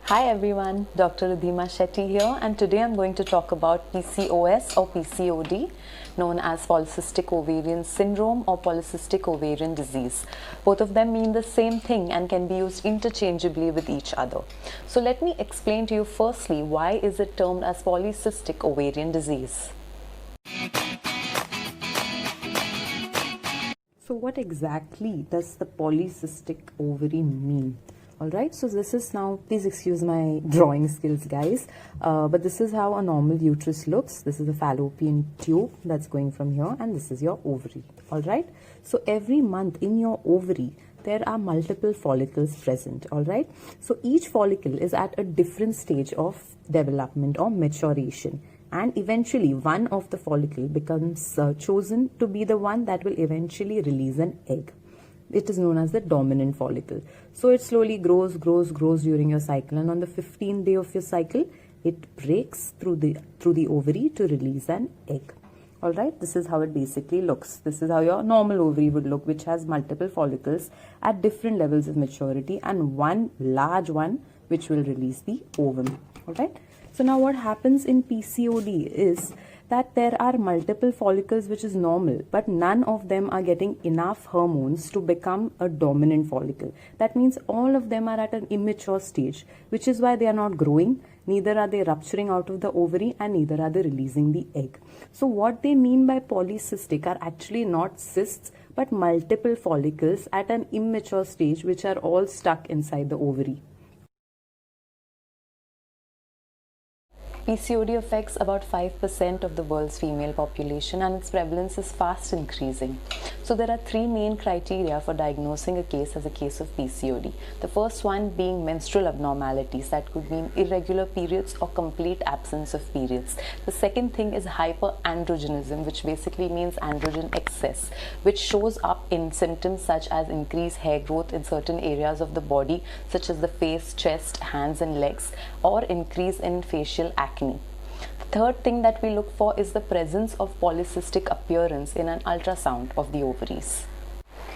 Hi everyone, Dr. Ridhima Shetty here, and today I'm going to talk about PCOS or PCOD, known as polycystic ovarian syndrome or polycystic ovarian disease. Both of them mean the same thing and can be used interchangeably with each other. So let me explain to you firstly why is it termed as polycystic ovarian disease. So what exactly does the polycystic ovary mean? Alright, so this is now, please excuse my drawing skills guys, but this is how a normal uterus looks. This is a fallopian tube that's going from here, and this is your ovary. Alright, so every month in your ovary there are multiple follicles present. Alright, so each follicle is at a different stage of development or maturation, and eventually one of the follicle becomes chosen to be the one that will eventually release an egg. It is known as the dominant follicle. So it slowly grows during your cycle, and on the 15th day of your cycle it breaks through the ovary to release an egg. Alright, this is how it basically looks. This is how your normal ovary would look, which has multiple follicles at different levels of maturity and one large one which will release the ovum. Alright, so now what happens in PCOD is that there are multiple follicles which is normal, but none of them are getting enough hormones to become a dominant follicle. That means all of them are at an immature stage, which is why they are not growing, neither are they rupturing out of the ovary, and neither are they releasing the egg. So what they mean by polycystic are actually not cysts, but multiple follicles at an immature stage which are all stuck inside the ovary. PCOD affects about 5% of the world's female population, and its prevalence is fast increasing. So there are three main criteria for diagnosing a case as a case of PCOD. The first one being menstrual abnormalities, that could mean irregular periods or complete absence of periods. The second thing is hyperandrogenism, which basically means androgen excess, which shows up in symptoms such as increased hair growth in certain areas of the body, such as the face, chest, hands and legs, or increase in facial acne. The third thing that we look for is the presence of polycystic appearance in an ultrasound of the ovaries.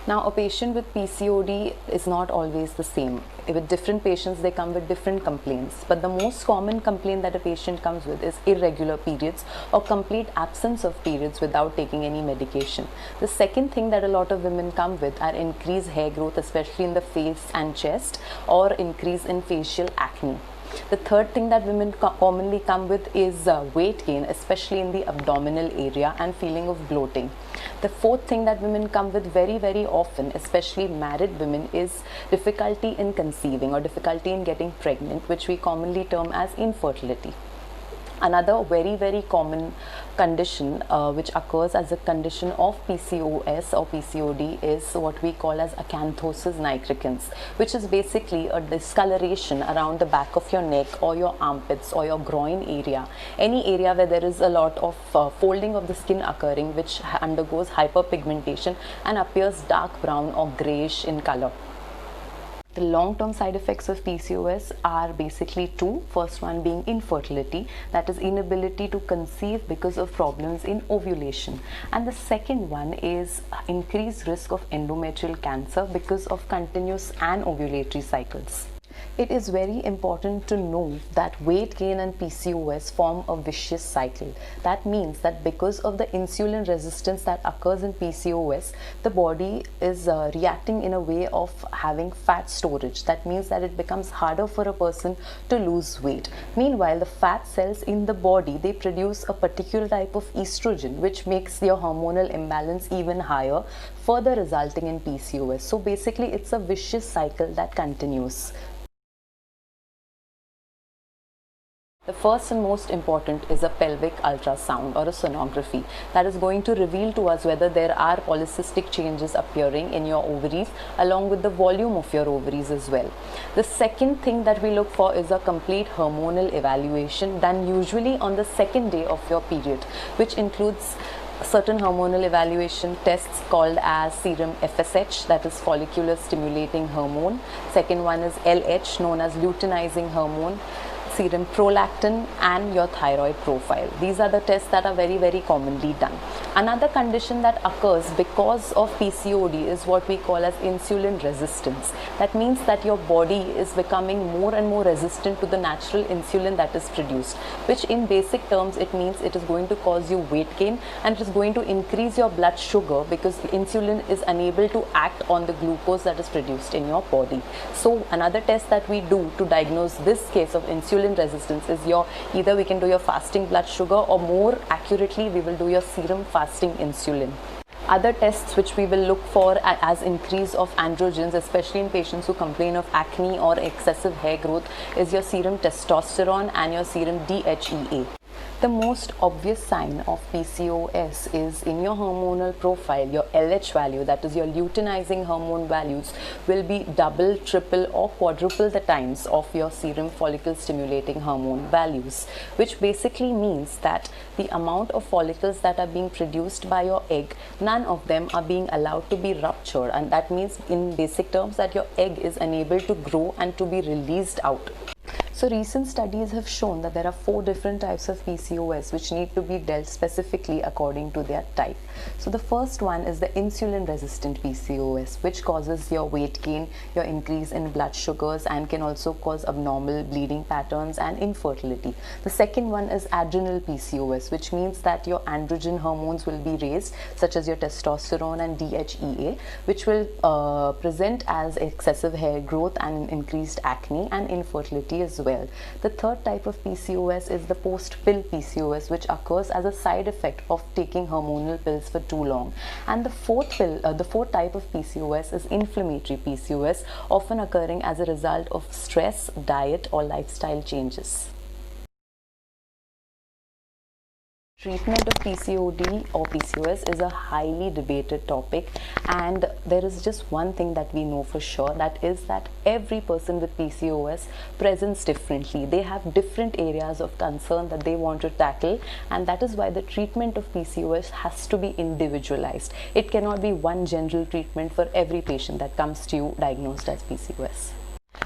Now, a patient with PCOD is not always the same. With different patients, they come with different complaints. But the most common complaint that a patient comes with is irregular periods or complete absence of periods without taking any medication. The second thing that a lot of women come with are increased hair growth, especially in the face and chest, or increase in facial acne. The third thing that women commonly come with is weight gain, especially in the abdominal area, and feeling of bloating. The fourth thing that women come with very often, especially married women, is difficulty in conceiving or difficulty in getting pregnant, which we commonly term as infertility. Another very common condition which occurs as a condition of PCOS or PCOD is what we call as acanthosis nigricans, which is basically a discoloration around the back of your neck or your armpits or your groin area, any area where there is a lot of folding of the skin occurring, which undergoes hyperpigmentation and appears dark brown or grayish in color. The long-term side effects of PCOS are basically two. First one being infertility, that is inability to conceive because of problems in ovulation. And the second one is increased risk of endometrial cancer because of continuous anovulatory cycles. It is very important to know that weight gain and PCOS form a vicious cycle. That means that because of the insulin resistance that occurs in PCOS, the body is reacting in a way of having fat storage. That means that it becomes harder for a person to lose weight. Meanwhile, the fat cells in the body, they produce a particular type of estrogen, which makes your hormonal imbalance even higher, further resulting in PCOS. So basically, it's a vicious cycle that continues. The first and most important is a pelvic ultrasound or a sonography that is going to reveal to us whether there are polycystic changes appearing in your ovaries, along with the volume of your ovaries as well. The second thing that we look for is a complete hormonal evaluation done usually on the second day of your period, which includes certain hormonal evaluation tests called as serum FSH, that is follicular stimulating hormone. Second one is LH, known as luteinizing hormone. serum prolactin, and your thyroid profile. These are the tests that are very, very commonly done. Another condition that occurs because of PCOD is what we call as insulin resistance. That means that your body is becoming more and more resistant to the natural insulin that is produced, which in basic terms it means it is going to cause you weight gain, and it is going to increase your blood sugar because insulin is unable to act on the glucose that is produced in your body. So another test that we do to diagnose this case of insulin resistance is either we can do your fasting blood sugar, or more accurately we will do your serum fasting insulin. Other tests which we will look for as increase of androgens, especially in patients who complain of acne or excessive hair growth, is your serum testosterone and your serum DHEA. The most obvious sign of PCOS is in your hormonal profile, your LH value, that is your luteinizing hormone values, will be double, triple or quadruple the times of your serum follicle stimulating hormone values, which basically means that the amount of follicles that are being produced by your egg, none of them are being allowed to be ruptured, and that means in basic terms that your egg is unable to grow and to be released out. So recent studies have shown that there are 4 different types of PCOS which need to be dealt specifically according to their type. So the first one is the insulin resistant PCOS, which causes your weight gain, your increase in blood sugars, and can also cause abnormal bleeding patterns and infertility. The second one is adrenal PCOS, which means that your androgen hormones will be raised, such as your testosterone and DHEA, which will present as excessive hair growth and increased acne and infertility as well. The third type of PCOS is the post-pill PCOS, which occurs as a side effect of taking hormonal pills for too long. And the fourth type of PCOS is inflammatory PCOS, often occurring as a result of stress, diet or lifestyle changes. Treatment of PCOD or PCOS is a highly debated topic, and there is just one thing that we know for sure, that is that every person with PCOS presents differently. They have different areas of concern that they want to tackle, and that is why the treatment of PCOS has to be individualized. It cannot be one general treatment for every patient that comes to you diagnosed as PCOS.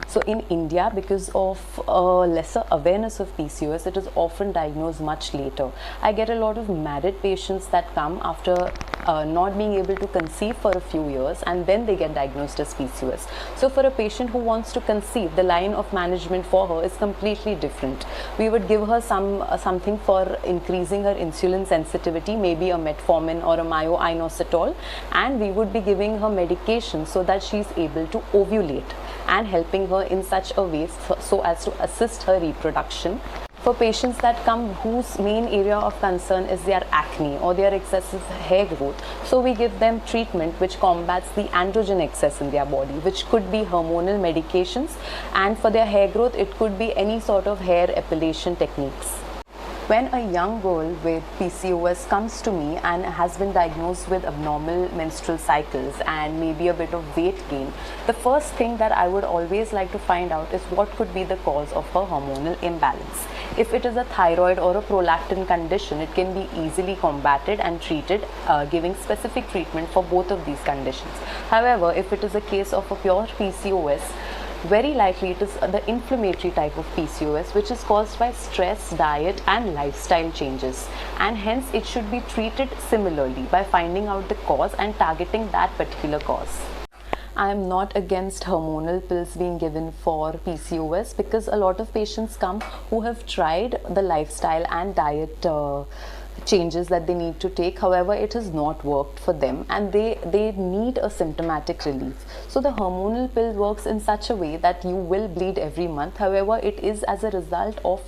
So in India, because of lesser awareness of PCOS, it is often diagnosed much later. I get a lot of married patients that come after not being able to conceive for a few years, and then they get diagnosed as PCOS. So for a patient who wants to conceive, the line of management for her is completely different. We would give her something for increasing her insulin sensitivity, maybe a metformin or a myo-inositol, and we would be giving her medication so that she is able to ovulate, and helping her in such a way so as to assist her reproduction. For patients that come whose main area of concern is their acne or their excessive hair growth, so we give them treatment which combats the androgen excess in their body, which could be hormonal medications, and for their hair growth it could be any sort of hair epilation techniques. When a young girl with PCOS comes to me and has been diagnosed with abnormal menstrual cycles and maybe a bit of weight gain, the first thing that I would always like to find out is what could be the cause of her hormonal imbalance. If it is a thyroid or a prolactin condition, it can be easily combated and treated, giving specific treatment for both of these conditions. However, if it is a case of a pure PCOS, very likely it is the inflammatory type of PCOS, which is caused by stress, diet and lifestyle changes, and hence it should be treated similarly by finding out the cause and targeting that particular cause. I am not against hormonal pills being given for PCOS, because a lot of patients come who have tried the lifestyle and diet changes that they need to take. However, it has not worked for them and they need a symptomatic relief. So the hormonal pill works in such a way that you will bleed every month. However, it is as a result of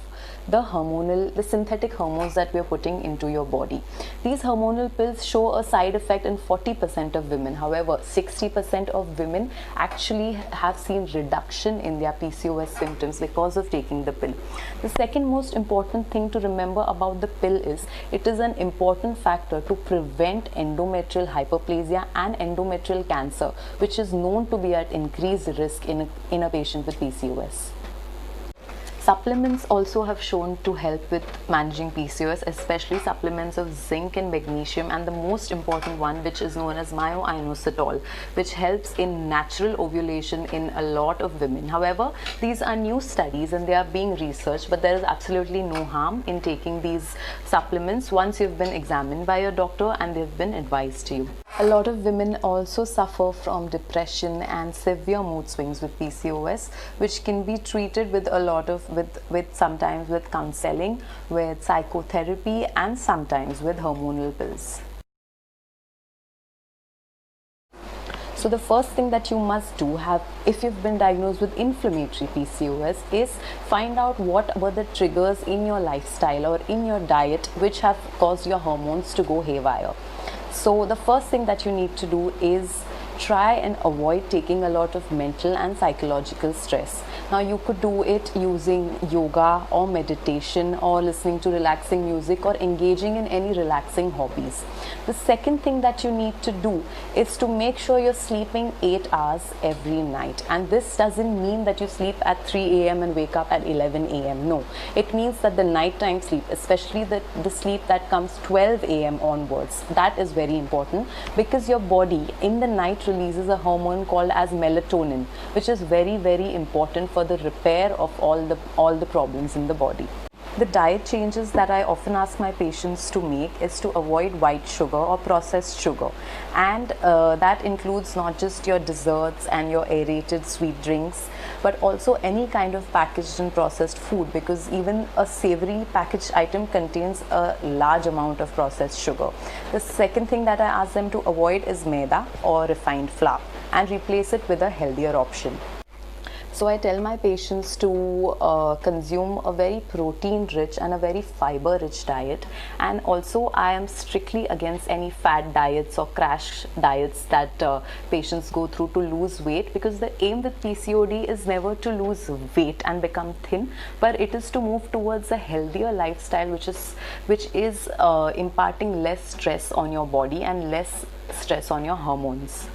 the synthetic hormones that we are putting into your body. These hormonal pills show a side effect in 40% of women. However, 60% of women actually have seen reduction in their PCOS symptoms because of taking the pill. The second most important thing to remember about the pill is it is an important factor to prevent endometrial hyperplasia and endometrial cancer, which is known to be at increased risk in a patient with PCOS. Supplements also have shown to help with managing PCOS, especially supplements of zinc and magnesium, and the most important one, which is known as myo-inositol, which helps in natural ovulation in a lot of women. However, these are new studies and they are being researched, but there is absolutely no harm in taking these supplements once you've been examined by your doctor and they've been advised to you. A lot of women also suffer from depression and severe mood swings with PCOS, which can be treated with a lot of sometimes with counseling, with psychotherapy, and sometimes with hormonal pills. So the first thing that you must do if you've been diagnosed with inflammatory PCOS is find out what were the triggers in your lifestyle or in your diet which have caused your hormones to go haywire. So the first thing that you need to do is try and avoid taking a lot of mental and psychological stress. Now you could do it using yoga or meditation or listening to relaxing music or engaging in any relaxing hobbies. The second thing that you need to do is to make sure you're sleeping 8 hours every night, and this doesn't mean that you sleep at 3 a.m. and wake up at 11 a.m. No, it means that the nighttime sleep, especially the sleep that comes 12 a.m. onwards, that is very important, because your body in the night releases a hormone called as melatonin, which is very, very important for the repair of all the problems in the body. The diet changes that I often ask my patients to make is to avoid white sugar or processed sugar, and that includes not just your desserts and your aerated sweet drinks, but also any kind of packaged and processed food, because even a savory packaged item contains a large amount of processed sugar. The second thing that I ask them to avoid is maida or refined flour, and replace it with a healthier option. So I tell my patients to consume a very protein-rich and a very fiber-rich diet, and also I am strictly against any fad diets or crash diets that patients go through to lose weight, because the aim with PCOD is never to lose weight and become thin, but it is to move towards a healthier lifestyle which is imparting less stress on your body and less stress on your hormones.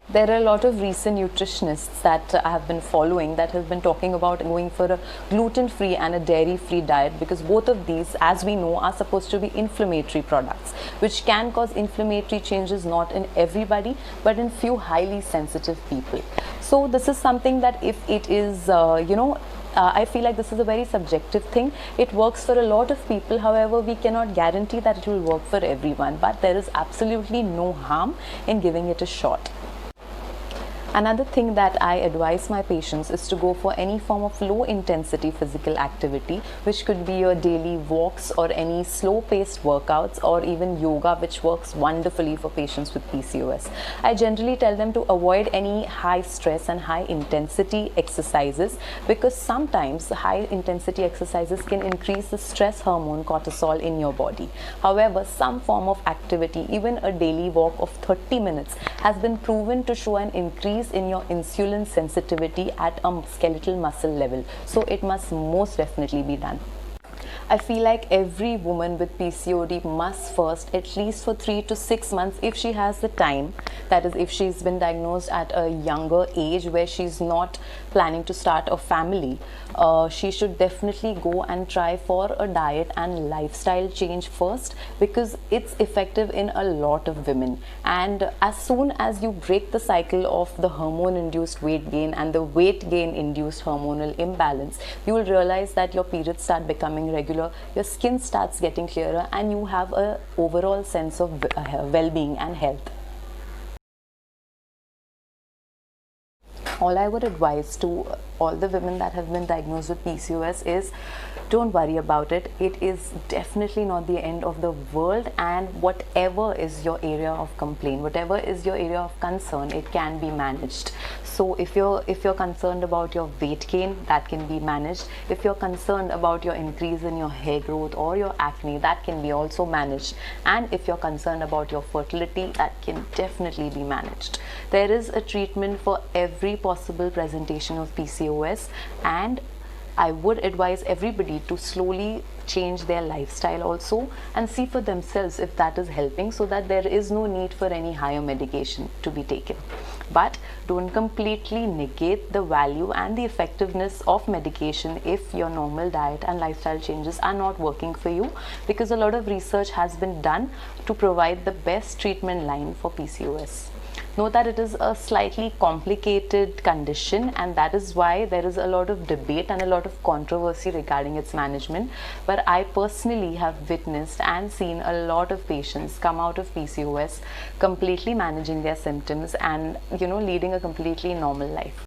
There are a lot of recent nutritionists that I have been following that have been talking about going for a gluten-free and a dairy-free diet, because both of these, as we know, are supposed to be inflammatory products, which can cause inflammatory changes not in everybody, but in few highly sensitive people. So this is something that if it is, I feel like this is a very subjective thing. It works for a lot of people, however, we cannot guarantee that it will work for everyone, but there is absolutely no harm in giving it a shot. Another thing that I advise my patients is to go for any form of low intensity physical activity, which could be your daily walks or any slow paced workouts or even yoga, which works wonderfully for patients with PCOS. I generally tell them to avoid any high stress and high intensity exercises, because sometimes high intensity exercises can increase the stress hormone cortisol in your body. However, some form of activity, even a daily walk of 30 minutes, has been proven to show an increase in your insulin sensitivity at a skeletal muscle level. So it must most definitely be done. I feel like every woman with PCOD must first, at least for 3 to 6 months, if she has the time, that is if she's been diagnosed at a younger age where she's not planning to start a family, she should definitely go and try for a diet and lifestyle change first, because it's effective in a lot of women. And as soon as you break the cycle of the hormone induced weight gain and the weight gain induced hormonal imbalance, you will realize that your periods start becoming regular, your skin starts getting clearer, and you have a overall sense of well-being and health. All I would advise to all the women that have been diagnosed with PCOS is, don't worry about it. It is definitely not the end of the world, and whatever is your area of complaint, whatever is your area of concern, it can be managed. So if you're concerned about your weight gain, that can be managed. If you're concerned about your increase in your hair growth or your acne, that can be also managed. And if you're concerned about your fertility, that can definitely be managed. There is a treatment for every possible presentation of PCOS, and I would advise everybody to slowly change their lifestyle also and see for themselves if that is helping, so that there is no need for any higher medication to be taken. but don't completely negate the value and the effectiveness of medication if your normal diet and lifestyle changes are not working for you, because a lot of research has been done to provide the best treatment line for PCOS. Note that it is a slightly complicated condition, and that is why there is a lot of debate and a lot of controversy regarding its management. But I personally have witnessed and seen a lot of patients come out of PCOS completely managing their symptoms and leading a completely normal life.